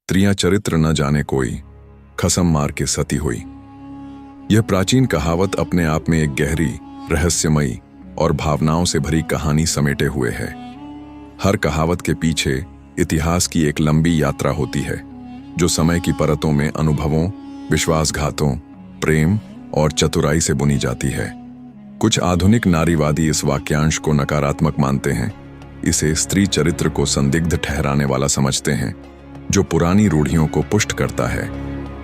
त्रियां चरित्र न जाने कोई, खसम मार के सती हुई। यह प्राचीन कहावत अपने आप में एक गहरी, रहस्यमयी और भावनाओं से भरी कहानी समेटे हुए है। हर कहावत के पीछे इतिहास की एक लंबी यात्रा होती है, जो समय की परतों में अनुभवों, विश्वासघातों, प्रेम और चतुराई से बुनी जाती है। कुछ आधुनिक नारीवादी इस वाक्यांश को नकारात्मक मानते हैं, इसे स्त्री चरित्र को संदिग्ध ठहराने वाला समझते हैं, जो पुरानी रूढ़ियों को पुष्ट करता है।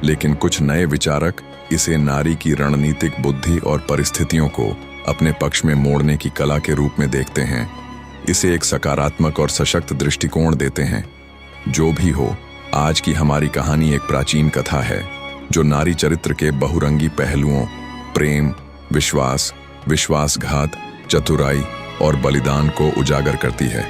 लेकिन कुछ नए विचारक इसे नारी की रणनीतिक बुद्धि और परिस्थितियों को अपने पक्ष में मोड़ने की कला के रूप में देखते हैं। इसे एक सकारात्मक और सशक्त दृष्टिकोण देते हैं। जो भी हो, आज की हमारी कहानी एक प्राचीन कथा है, जो नारी चरित्र के बहुरंगी पहलुओं, प्रेम, विश्वास, विश्वासघात, चतुराई और बलिदान को उजागर करती है।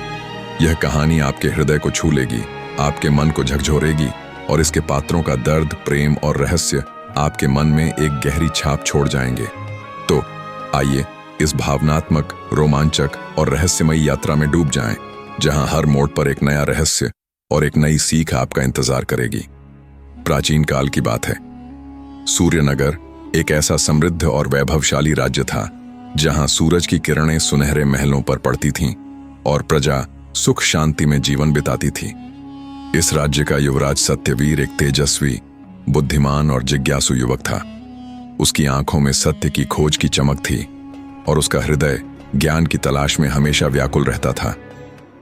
यह कहानी आपके हृदय को छू लेगी, आपके मन को झकझोरेगी और इसके पात्रों का दर्द, प्रेम और रहस्य आपके मन में एक गहरी छाप छोड़ जाएंगे। तो आइए इस भावनात्मक, रोमांचक और रहस्यमयी यात्रा में डूब जाएं, जहां हर मोड़ पर एक नया रहस्य और एक नई सीख आपका इंतजार करेगी। प्राचीन काल की बात है। सूर्यनगर एक ऐसा समृद्ध और वैभवशाली राज्य था, जहां सूरज की किरणें सुनहरे महलों पर पड़ती थीं और प्रजा सुख शांति में जीवन बिताती थी। इस राज्य का युवराज सत्यवीर एक तेजस्वी, बुद्धिमान और जिज्ञासु युवक था। उसकी आंखों में सत्य की खोज की चमक थी और उसका हृदय ज्ञान की तलाश में हमेशा व्याकुल रहता था।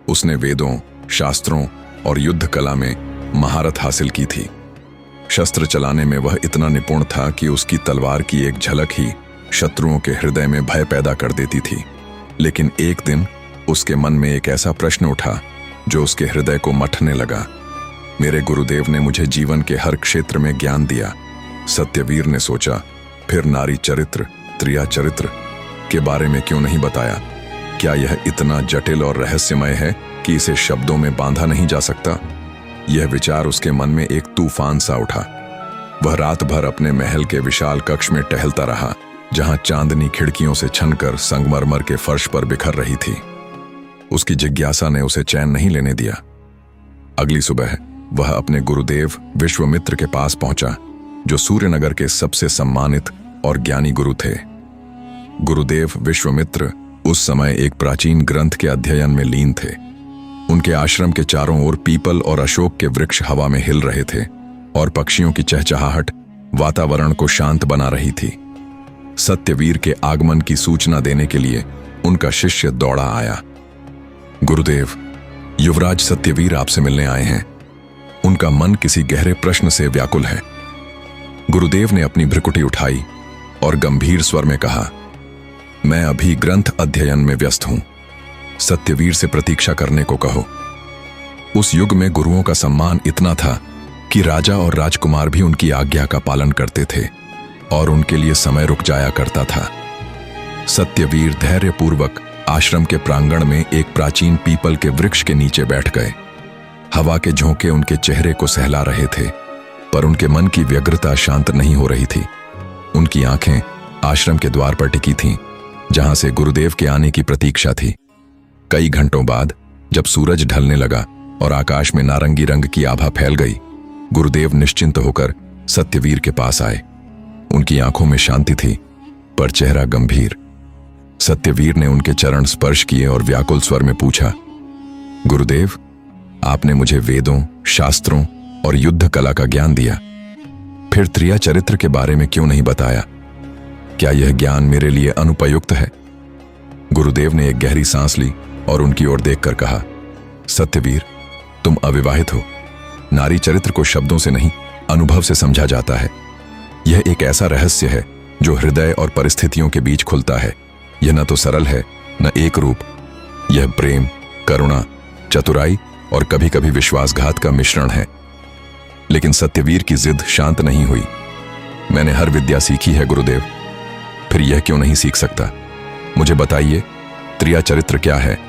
उसने वेदों, शास्त्रों और युद्ध कला में महारत हासिल की थी। शस्त्र चलाने में वह इतना निपुण था कि उसकी तलवार की एक झलक ही शत्रुओं के हृदय में भय पैदा कर देती थी। लेकिन एक दिन उसके मन में एक ऐसा प्रश्न उठा जो उसके हृदय को मथने लगा। मेरे गुरुदेव ने मुझे जीवन के हर क्षेत्र में ज्ञान दिया, सत्यवीर ने सोचा, फिर नारी चरित्र, त्रिया चरित्र के बारे में क्यों नहीं बताया? क्या यह इतना जटिल और रहस्यमय है कि इसे शब्दों में बांधा नहीं जा सकता? यह विचार उसके मन में एक तूफान सा उठा। वह रात भर अपने महल के विशाल कक्ष में टहलता रहा, जहां चांदनी खिड़कियों से छनकर संगमरमर के फर्श पर बिखर रही थी। उसकी जिज्ञासा ने उसे चैन नहीं लेने दिया। अगली सुबह वह अपने गुरुदेव विश्वामित्र के पास पहुंचा, जो सूर्यनगर के सबसे सम्मानित और ज्ञानी गुरु थे। गुरुदेव विश्वामित्र उस समय एक प्राचीन ग्रंथ के अध्ययन में लीन थे। उनके आश्रम के चारों ओर पीपल और अशोक के वृक्ष हवा में हिल रहे थे और पक्षियों की चहचहाहट वातावरण को शांत बना रही थी। सत्यवीर के आगमन की सूचना देने के लिए उनका शिष्य दौड़ा आया। गुरुदेव, युवराज सत्यवीर आपसे मिलने आए हैं। उनका मन किसी गहरे प्रश्न से व्याकुल है। गुरुदेव ने अपनी भ्रुकुटी उठाई और गंभीर स्वर में कहा, मैं अभी ग्रंथ अध्ययन में व्यस्त हूं। सत्यवीर से प्रतीक्षा करने को कहो। उस युग में गुरुओं का सम्मान इतना था कि राजा और राजकुमार भी उनकी आज्ञा का पालन करते थे और उनके लिए समय रुक जाया करता था। सत्यवीर धैर्यपूर्वक आश्रम के प्रांगण में एक प्राचीन पीपल के वृक्ष के नीचे बैठ गए। हवा के झोंके उनके चेहरे को सहला रहे थे, पर उनके मन की व्यग्रता शांत नहीं हो रही थी। उनकी आंखें आश्रम के द्वार पर टिकी थीं, जहां से गुरुदेव के आने की प्रतीक्षा थी। कई घंटों बाद जब सूरज ढलने लगा और आकाश में नारंगी रंग की आभा फैल गई, गुरुदेव निश्चिंत होकर सत्यवीर के पास आए। उनकी आंखों में शांति थी, पर चेहरा गंभीर। सत्यवीर ने उनके चरण स्पर्श किए और व्याकुल स्वर में पूछा, गुरुदेव, आपने मुझे वेदों, शास्त्रों और युद्ध कला का ज्ञान दिया, फिर त्रिया चरित्र के बारे में क्यों नहीं बताया? क्या यह ज्ञान मेरे लिए अनुपयुक्त है? गुरुदेव ने एक गहरी सांस ली और उनकी ओर देखकर कहा, सत्यवीर, तुम अविवाहित हो। नारी चरित्र को शब्दों से नहीं, अनुभव से समझा जाता है। यह एक ऐसा रहस्य है जो हृदय और परिस्थितियों के बीच खुलता है। यह न तो सरल है, न एक रूप। यह प्रेम, करुणा, चतुराई और कभी कभी विश्वासघात का मिश्रण है। लेकिन सत्यवीर की जिद शांत नहीं हुई। मैंने हर विद्या सीखी है गुरुदेव, फिर यह क्यों नहीं सीख सकता? मुझे बताइए, त्रिया चरित्र क्या है?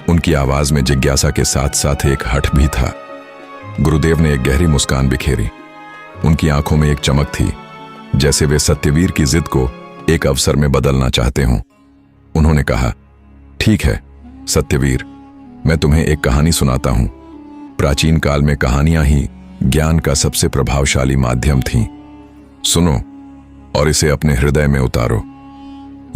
उनकी आवाज में जिज्ञासा के साथ साथ एक हठ भी था। गुरुदेव ने एक गहरी मुस्कान बिखेरी। उनकी आंखों में एक चमक थी, जैसे वे सत्यवीर की जिद को एक अवसर में बदलना चाहते हों। उन्होंने कहा, ठीक है सत्यवीर, मैं तुम्हें एक कहानी सुनाता हूं। प्राचीन काल में कहानियां ही ज्ञान का सबसे प्रभावशाली माध्यम थीं। सुनो और इसे अपने हृदय में उतारो।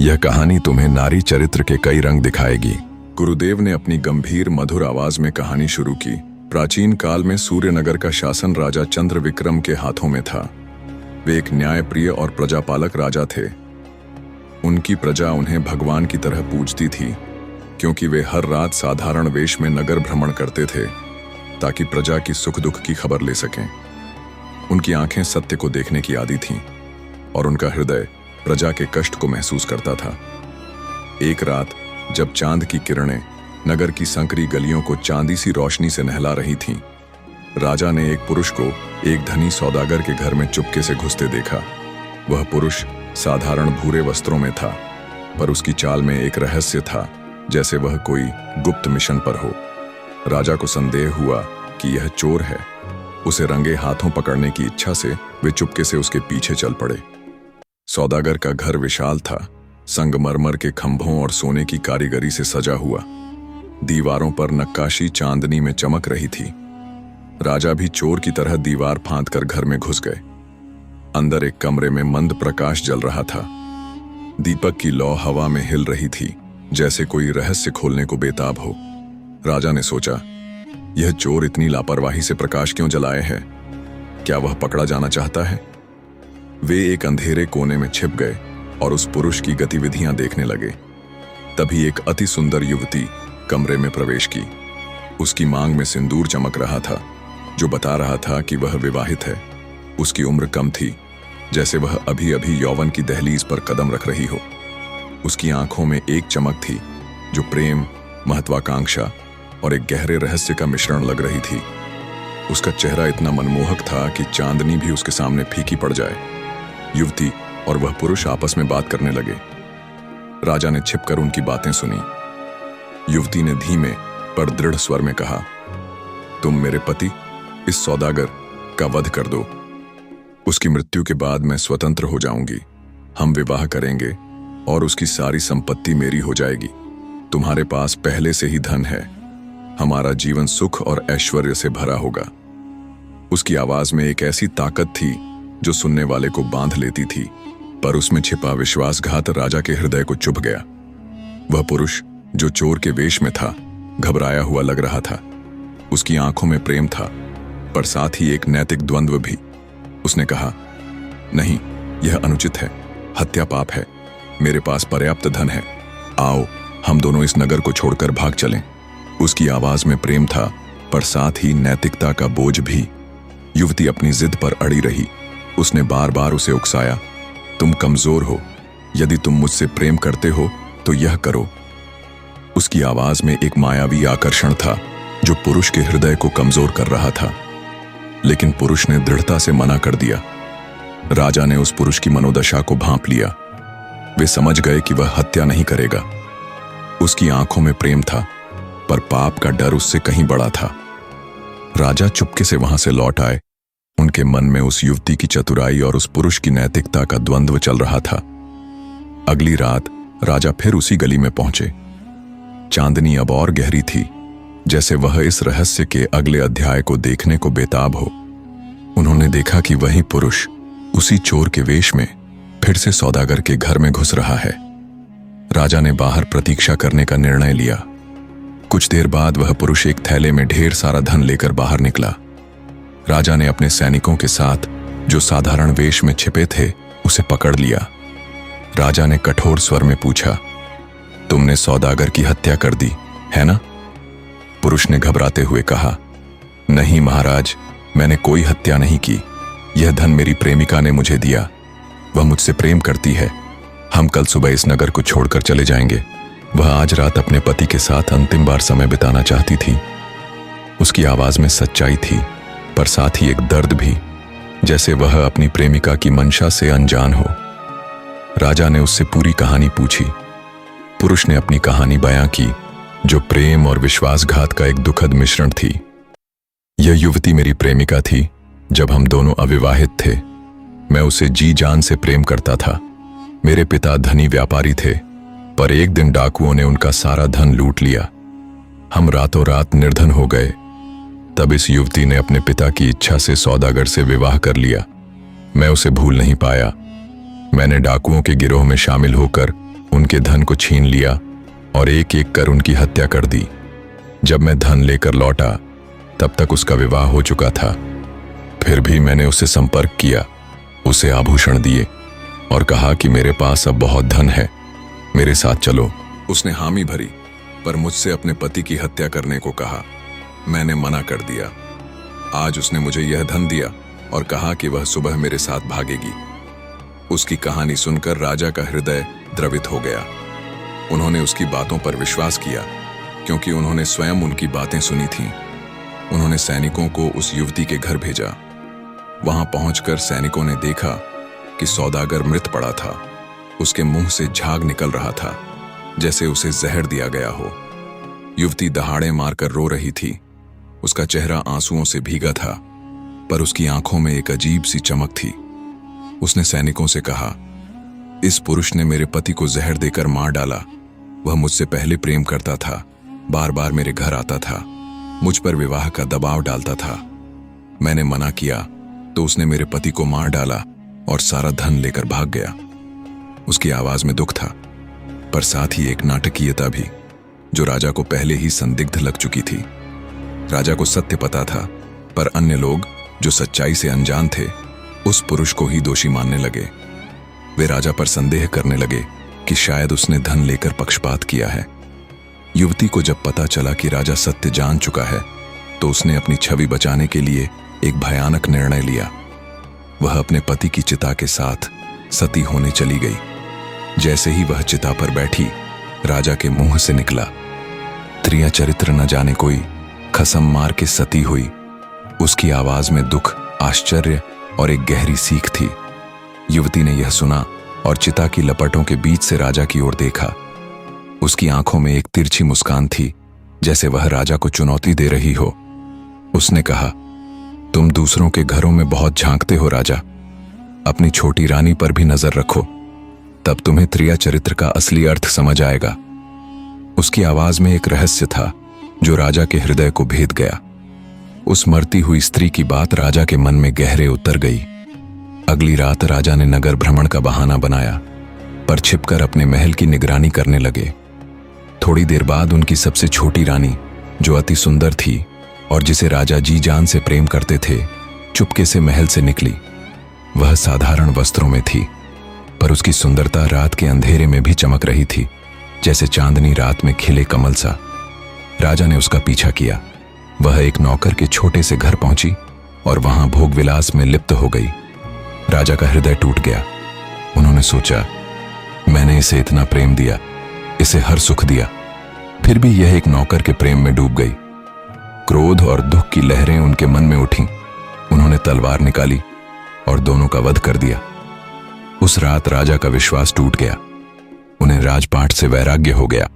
यह कहानी तुम्हें नारी चरित्र के कई रंग दिखाएगी। गुरुदेव ने अपनी गंभीर मधुर आवाज में कहानी शुरू की। प्राचीन काल में सूर्यनगर का शासन राजा चंद्र विक्रम के हाथों में था। वे एक न्यायप्रिय और प्रजापालक राजा थे। उनकी प्रजा उन्हें भगवान की तरह पूजती थी, क्योंकि वे हर रात साधारण वेश में नगर भ्रमण करते थे ताकि प्रजा की सुख दुख की खबर ले सकें। उनकी आंखें सत्य को देखने की आदी थीं और उनका हृदय प्रजा के कष्ट को महसूस करता था। एक रात जब चांद की किरणें नगर की संकरी गलियों को चांदी सी रोशनी से नहला रही थीं, राजा ने एक पुरुष को एक धनी सौदागर के घर में चुपके से घुसते देखा। वह पुरुष साधारण भूरे वस्त्रों में था, पर उसकी चाल में एक रहस्य था, जैसे वह कोई गुप्त मिशन पर हो। राजा को संदेह हुआ कि यह चोर है। उसे रंगे हाथों पकड़ने की इच्छा से वे चुपके से उसके पीछे चल पड़े। सौदागर का घर विशाल था, संगमरमर के खंभों और सोने की कारीगरी से सजा हुआ। दीवारों पर नक्काशी चांदनी में चमक रही थी। राजा भी चोर की तरह दीवार फांदकर घर में घुस गए। अंदर एक कमरे में मंद प्रकाश जल रहा था। दीपक की लौ हवा में हिल रही थी, जैसे कोई रहस्य खोलने को बेताब हो। राजा ने सोचा, यह चोर इतनी लापरवाही से प्रकाश क्यों जलाए है? क्या वह पकड़ा जाना चाहता है? वे एक अंधेरे कोने में छिप गए और उस पुरुष की गतिविधियां देखने लगे। तभी एक अति सुंदर युवती कमरे में प्रवेश की। उसकी मांग में सिंदूर चमक रहा था, जो बता रहा था कि वह विवाहित है। उसकी उम्र कम थी, जैसे वह अभी अभी यौवन की दहलीज पर कदम रख रही हो। उसकी आंखों में एक चमक थी जो प्रेम, महत्वाकांक्षा और एक गहरे रहस्य का मिश्रण लग रही थी। उसका चेहरा इतना मनमोहक था कि चांदनी भी उसके सामने फीकी पड़ जाए। युवती और वह पुरुष आपस में बात करने लगे। राजा ने छिपकर उनकी बातें सुनी। युवती ने धीमे पर दृढ़ स्वर में कहा, तुम मेरे पति इस सौदागर का वध कर दो। उसकी मृत्यु के बाद मैं स्वतंत्र हो जाऊंगी। हम विवाह करेंगे और उसकी सारी संपत्ति मेरी हो जाएगी। तुम्हारे पास पहले से ही धन है। हमारा जीवन सुख और ऐश्वर्य से भरा होगा। उसकी आवाज में एक ऐसी ताकत थी जो सुनने वाले को बांध लेती थी, पर उसमें छिपा विश्वासघात राजा के हृदय को चुभ गया। वह पुरुष जो चोर के वेश में था, घबराया हुआ लग रहा था। उसकी आंखों में प्रेम था, पर साथ ही एक नैतिक द्वंद्व भी। उसने कहा, नहीं, यह अनुचित है। हत्या पाप है। मेरे पास पर्याप्त धन है। आओ हम दोनों इस नगर को छोड़कर भाग चलें। उसकी आवाज में प्रेम था, पर साथ ही नैतिकता का बोझ भी। युवती अपनी जिद पर अड़ी रही। उसने बार बार उसे उकसाया, तुम कमजोर हो। यदि तुम मुझसे प्रेम करते हो तो यह करो। उसकी आवाज में एक मायावी आकर्षण था जो पुरुष के हृदय को कमजोर कर रहा था। लेकिन पुरुष ने दृढ़ता से मना कर दिया। राजा ने उस पुरुष की मनोदशा को भांप लिया। वे समझ गए कि वह हत्या नहीं करेगा। उसकी आंखों में प्रेम था, पर पाप का डर उससे कहीं बड़ा था। राजा चुपके से वहां से लौट आए। उनके मन में उस युवती की चतुराई और उस पुरुष की नैतिकता का द्वंद्व चल रहा था। अगली रात राजा फिर उसी गली में पहुंचे। चांदनी अब और गहरी थी, जैसे वह इस रहस्य के अगले अध्याय को देखने को बेताब हो। उन्होंने देखा कि वही पुरुष उसी चोर के वेश में फिर से सौदागर के घर में घुस रहा है। राजा ने बाहर प्रतीक्षा करने का निर्णय लिया। कुछ देर बाद वह पुरुष एक थैले में ढेर सारा धन लेकर बाहर निकला। राजा ने अपने सैनिकों के साथ, जो साधारण वेश में छिपे थे, उसे पकड़ लिया। राजा ने कठोर स्वर में पूछा, तुमने सौदागर की हत्या कर दी है ना? पुरुष ने घबराते हुए कहा, नहीं महाराज, मैंने कोई हत्या नहीं की। यह धन मेरी प्रेमिका ने मुझे दिया। वह मुझसे प्रेम करती है। हम कल सुबह इस नगर को छोड़कर चले जाएंगे। वह आज रात अपने पति के साथ अंतिम बार समय बिताना चाहती थी। उसकी आवाज में सच्चाई थी, पर साथ ही एक दर्द भी, जैसे वह अपनी प्रेमिका की मंशा से अनजान हो। राजा ने उससे पूरी कहानी पूछी। पुरुष ने अपनी कहानी बयां की, जो प्रेम और विश्वासघात का एक दुखद मिश्रण थी। यह युवती मेरी प्रेमिका थी जब हम दोनों अविवाहित थे। मैं उसे जी जान से प्रेम करता था। मेरे पिता धनी व्यापारी थे, पर एक दिन डाकुओं ने उनका सारा धन लूट लिया। हम रातों रात निर्धन हो गए। तब इस युवती ने अपने पिता की इच्छा से सौदागर से विवाह कर लिया। मैं उसे भूल नहीं पाया। मैंने डाकुओं के गिरोह में शामिल होकर उनके धन को छीन लिया और एक एक कर उनकी हत्या कर दी। जब मैं धन लेकर लौटा तब तक उसका विवाह हो चुका था। फिर भी मैंने उससे संपर्क किया, उसे आभूषण दिए और कहा कि मेरे पास अब बहुत धन है, मेरे साथ चलो। उसने हामी भरी, पर मुझसे अपने पति की हत्या करने को कहा। मैंने मना कर दिया। आज उसने मुझे यह धन दिया और कहा कि वह सुबह मेरे साथ भागेगी। उसकी कहानी सुनकर राजा का हृदय द्रवित हो गया। उन्होंने उसकी बातों पर विश्वास किया क्योंकि उन्होंने स्वयं उनकी बातें सुनी थीं। उन्होंने सैनिकों को उस युवती के घर भेजा। वहां पहुंचकर सैनिकों ने देखा कि सौदागर मृत पड़ा था। उसके मुंह से झाग निकल रहा था, जैसे उसे जहर दिया गया हो। युवती दहाड़े मारकर रो रही थी। उसका चेहरा आंसुओं से भीगा था, पर उसकी आंखों में एक अजीब सी चमक थी। उसने सैनिकों से कहा, इस पुरुष ने मेरे पति को जहर देकर मार डाला। वह मुझसे पहले प्रेम करता था, बार बार मेरे घर आता था, मुझ पर विवाह का दबाव डालता था। मैंने मना किया तो उसने मेरे पति को मार डाला और सारा धन लेकर भाग गया। उसकी आवाज में दुख था, पर साथ ही एक नाटकीयता भी, जो राजा को पहले ही संदिग्ध लग चुकी थी। राजा को सत्य पता था, पर अन्य लोग जो सच्चाई से अनजान थे उस पुरुष को ही दोषी मानने लगे। वे राजा पर संदेह करने लगे कि शायद उसने धन लेकर पक्षपात किया है। युवती को जब पता चला कि राजा सत्य जान चुका है तो उसने अपनी छवि बचाने के लिए एक भयानक निर्णय लिया। वह अपने पति की चिता के साथ सती होने चली गई। जैसे ही वह चिता पर बैठी, राजा के मुंह से निकला, त्रिया चरित्र न जाने कोई, कसम मार के सती हुई। उसकी आवाज में दुख, आश्चर्य और एक गहरी सीख थी। युवती ने यह सुना और चिता की लपटों के बीच से राजा की ओर देखा। उसकी आंखों में एक तिरछी मुस्कान थी, जैसे वह राजा को चुनौती दे रही हो। उसने कहा, तुम दूसरों के घरों में बहुत झांकते हो राजा, अपनी छोटी रानी पर भी नजर रखो, तब तुम्हें त्रिया चरित्र का असली अर्थ समझ आएगा। उसकी आवाज में एक रहस्य था जो राजा के हृदय को भेद गया। उस मरती हुई स्त्री की बात राजा के मन में गहरे उतर गई। अगली रात राजा ने नगर भ्रमण का बहाना बनाया, पर छिपकर अपने महल की निगरानी करने लगे। थोड़ी देर बाद उनकी सबसे छोटी रानी, जो अति सुंदर थी और जिसे राजा जी जान से प्रेम करते थे, चुपके से महल से निकली। वह साधारण वस्त्रों में थी, पर उसकी सुंदरता रात के अंधेरे में भी चमक रही थी, जैसे चांदनी रात में खिले कमल सा। राजा ने उसका पीछा किया। वह एक नौकर के छोटे से घर पहुंची और वहां भोग विलास में लिप्त हो गई। राजा का हृदय टूट गया। उन्होंने सोचा, मैंने इसे इतना प्रेम दिया, इसे हर सुख दिया, फिर भी यह एक नौकर के प्रेम में डूब गई। क्रोध और दुख की लहरें उनके मन में उठीं। उन्होंने तलवार निकाली और दोनों का वध कर दिया। उस रात राजा का विश्वास टूट गया। उन्हें राजपाट से वैराग्य हो गया।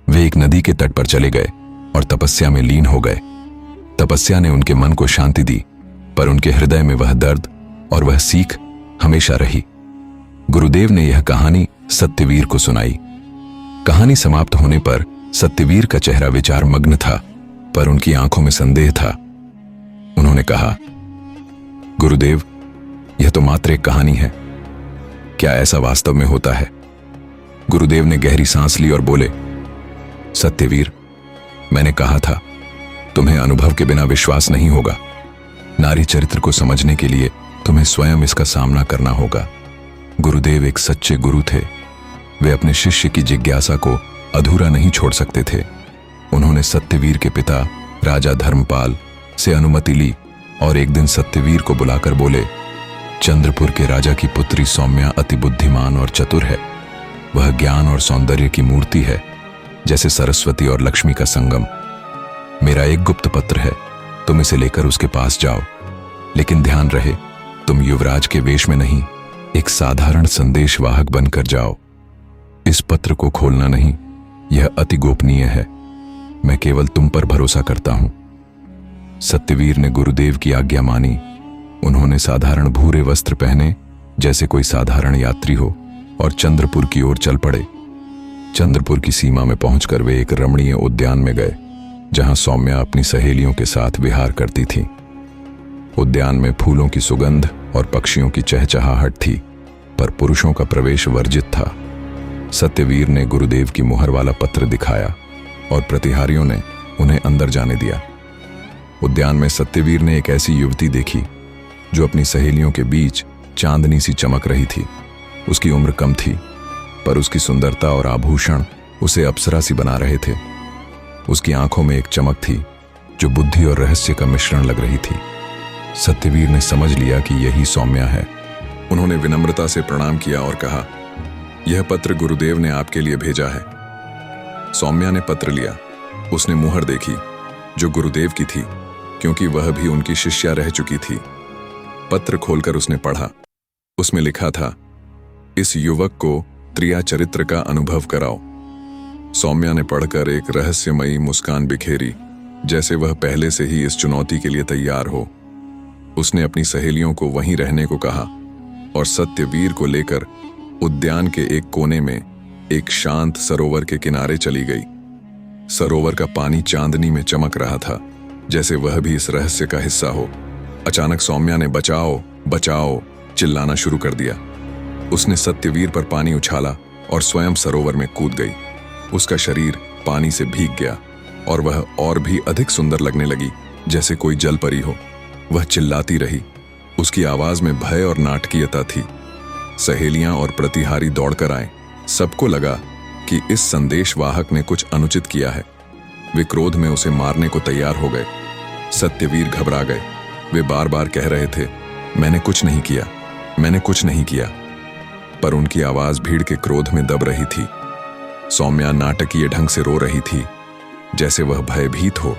वे एक नदी के तट पर चले गए और तपस्या में लीन हो गए। तपस्या ने उनके मन को शांति दी, पर उनके हृदय में वह दर्द और वह सीख हमेशा रही। गुरुदेव ने यह कहानी सत्यवीर को सुनाई। कहानी समाप्त होने पर सत्यवीर का चेहरा विचार मग्न था, पर उनकी आंखों में संदेह था। उन्होंने कहा, गुरुदेव, यह तो मात्र एक कहानी है, क्या ऐसा वास्तव में होता है? गुरुदेव ने गहरी सांस ली और बोले, सत्यवीर, मैंने कहा था तुम्हें अनुभव के बिना विश्वास नहीं होगा। नारी चरित्र को समझने के लिए तुम्हें स्वयं इसका सामना करना होगा। गुरुदेव एक सच्चे गुरु थे। वे अपने शिष्य की जिज्ञासा को अधूरा नहीं छोड़ सकते थे। उन्होंने सत्यवीर के पिता राजा धर्मपाल से अनुमति ली और एक दिन सत्यवीर को बुलाकर बोले, चंद्रपुर के राजा की पुत्री सौम्या अति बुद्धिमान और चतुर है। वह ज्ञान और सौंदर्य की मूर्ति है, जैसे सरस्वती और लक्ष्मी का संगम। मेरा एक गुप्त पत्र है, तुम इसे लेकर उसके पास जाओ, लेकिन ध्यान रहे तुम युवराज के वेश में नहीं, एक साधारण संदेशवाहक बनकर जाओ। इस पत्र को खोलना नहीं, यह अति गोपनीय है। मैं केवल तुम पर भरोसा करता हूं। सत्यवीर ने गुरुदेव की आज्ञा मानी। उन्होंने साधारण भूरे वस्त्र पहने, जैसे कोई साधारण यात्री हो, और चंद्रपुर की ओर चल पड़े। चंद्रपुर की सीमा में पहुंचकर वे एक रमणीय उद्यान में गए। जहां सौम्या अपनी सहेलियों के साथ विहार करती थी। उद्यान में फूलों की सुगंध और पक्षियों की चहचहाहट थी, पर पुरुषों का प्रवेश वर्जित था। सत्यवीर ने गुरुदेव की मुहर वाला पत्र दिखाया और प्रतिहारियों ने उन्हें अंदर जाने दिया। उद्यान में सत्यवीर ने एक ऐसी युवती देखी जो अपनी सहेलियों के बीच चांदनी सी चमक रही थी। उसकी उम्र कम थी, पर उसकी सुंदरता और आभूषण उसे अप्सरा सी बना रहे थे। उसकी आंखों में एक चमक थी जो बुद्धि और रहस्य का मिश्रण लग रही थी। सत्यवीर ने समझ लिया कि यही सौम्या है। उन्होंने विनम्रता से प्रणाम किया और कहा, यह पत्र गुरुदेव ने आपके लिए भेजा है। सौम्या ने पत्र लिया। उसने मुहर देखी जो गुरुदेव की थी, क्योंकि वह भी उनकी शिष्या रह चुकी थी। पत्र खोलकर उसने पढ़ा। उसमें लिखा था, इस युवक को त्रिया चरित्र का अनुभव कराओ। सौम्या ने पढ़कर एक रहस्यमयी मुस्कान बिखेरी, जैसे वह पहले से ही इस चुनौती के लिए तैयार हो। उसने अपनी सहेलियों को वहीं रहने को कहा और सत्यवीर को लेकर उद्यान के एक कोने में एक शांत सरोवर के किनारे चली गई। सरोवर का पानी चांदनी में चमक रहा था, जैसे वह भी इस रहस्य का हिस्सा हो। अचानक सौम्या ने बचाओ बचाओ चिल्लाना शुरू कर दिया। उसने सत्यवीर पर पानी उछाला और स्वयं सरोवर में कूद गई। उसका शरीर पानी से भीग गया और वह और भी अधिक सुंदर लगने लगी, जैसे कोई जल परी हो। वह चिल्लाती रही। उसकी आवाज में भय और नाटकीयता थी। सहेलियां और प्रतिहारी दौड़कर आए। सबको लगा कि इस संदेशवाहक ने कुछ अनुचित किया है। वे क्रोध में उसे मारने को तैयार हो गए। सत्यवीर घबरा गए। वे बार बार कह रहे थे, मैंने कुछ नहीं किया, मैंने कुछ नहीं किया, पर उनकी आवाज भीड़ के क्रोध में दब रही थी। सौम्या नाटकीय ढंग से रो रही थी, जैसे वह भयभीत हो।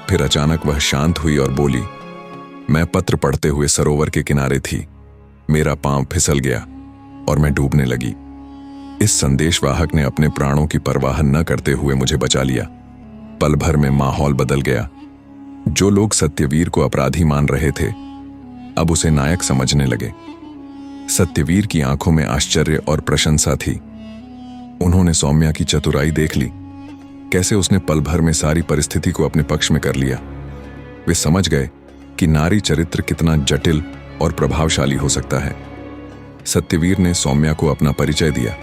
फिर अचानक वह शांत हुई और बोली, मैं पत्र पढ़ते हुए सरोवर के किनारे थी। मेरा पांव फिसल गया और मैं डूबने लगी। इस संदेशवाहक ने अपने प्राणों की परवाह न करते हुए मुझे बचा लिया। पल भर में माहौल बदल गया। जो लोग सत्यवीर को अपराधी मान रहे थे, अब उसे नायक समझने लगे। सत्यवीर की आंखों में आश्चर्य और प्रशंसा थी। उन्होंने सौम्या की चतुराई देख ली, कैसे उसने पल भर में सारी परिस्थिति को अपने पक्ष में कर लिया। वे समझ गए कि नारी चरित्र कितना जटिल और प्रभावशाली हो सकता है। सत्यवीर ने सौम्या को अपना परिचय दिया।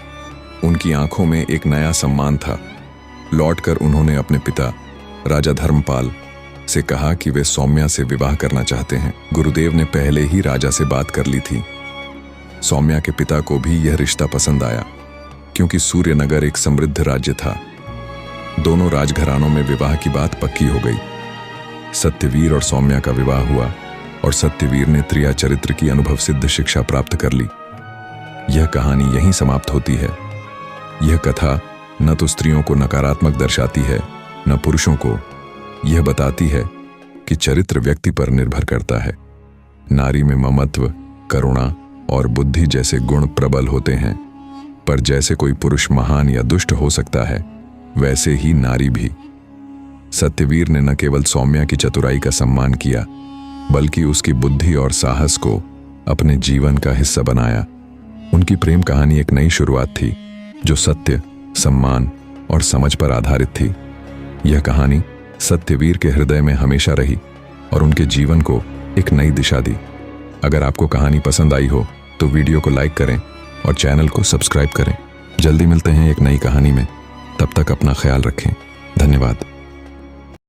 उनकी आंखों में एक नया सम्मान था। लौटकर उन्होंने अपने पिता राजा धर्मपाल से कहा कि वे सौम्या से विवाह करना चाहते हैं। गुरुदेव ने पहले ही राजा से बात कर ली थी। सौम्या के पिता को भी यह रिश्ता पसंद आया, क्योंकि सूर्यनगर एक समृद्ध राज्य था। दोनों राजघरानों में विवाह की बात पक्की हो गई। सत्यवीर और सौम्या का विवाह हुआ और सत्यवीर ने त्रिया चरित्र की अनुभव सिद्ध शिक्षा प्राप्त कर ली। यह कहानी यहीं समाप्त होती है। यह कथा न तो स्त्रियों को नकारात्मक दर्शाती है, न पुरुषों को। यह बताती है कि चरित्र व्यक्ति पर निर्भर करता है। नारी में ममत्व, करुणा और बुद्धि जैसे गुण प्रबल होते हैं, पर जैसे कोई पुरुष महान या दुष्ट हो सकता है, वैसे ही नारी भी। सत्यवीर ने न केवल सौम्या की चतुराई का सम्मान किया, बल्कि उसकी बुद्धि और साहस को अपने जीवन का हिस्सा बनाया। उनकी प्रेम कहानी एक नई शुरुआत थी, जो सत्य, सम्मान और समझ पर आधारित थी। यह कहानी सत्यवीर के हृदय में हमेशा रही और उनके जीवन को एक नई दिशा दी। अगर आपको कहानी पसंद आई हो तो वीडियो को लाइक करें और चैनल को सब्सक्राइब करें। जल्दी मिलते हैं एक नई कहानी में। तब तक अपना ख्याल रखें। धन्यवाद।